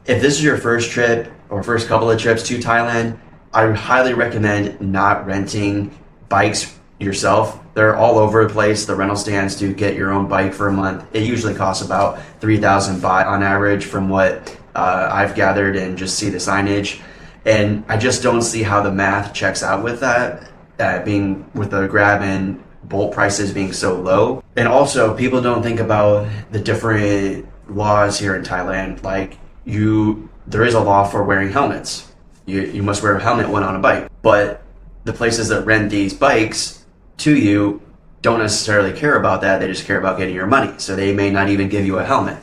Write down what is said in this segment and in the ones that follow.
If this is your first trip or first couple of trips to Thailand, I highly recommend not renting bikes yourself. They're all over the place. The rental stands to get your own bike for a month. It usually costs about 3,000 baht on average from what I've gathered and just see the signage. And I just don't see how the math checks out with that, being with the Grab and Bolt prices being so low. And also, people don't think about the different laws here in Thailand. Like, there is a law for wearing helmets. You must wear a helmet when on a bike. But the places that rent these bikes to you don't necessarily care about that. They just care about getting your money. So they may not even give you a helmet.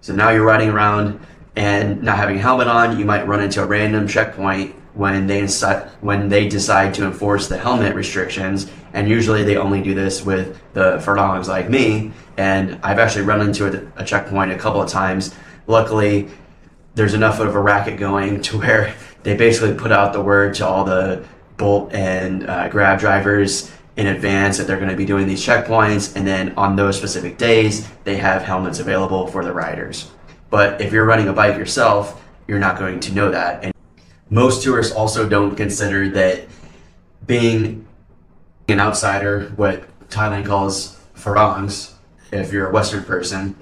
So now you're riding around and not having a helmet on, you might run into a random checkpoint when they decide to enforce the helmet restrictions. And usually they only do this with the farangs like me. And I've actually run into a checkpoint a couple of times. Luckily, there's enough of a racket going to where they basically put out the word to all the Bolt and Grab drivers in advance that they're going to be doing these checkpoints, and then on those specific days they have helmets available for the riders. But if you're running a bike yourself, you're not going to know that. And most tourists also don't consider that being an outsider, what Thailand calls farangs, if you're a Western person,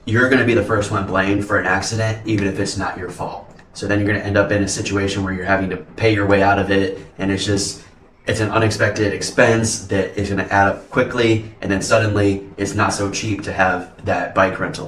you're going to be the first one blamed for an accident, even if it's not your fault. So then you're going to end up in a situation where you're having to pay your way out of it, and it's an unexpected expense that is going to add up quickly, and then suddenly it's not so cheap to have that bike rental.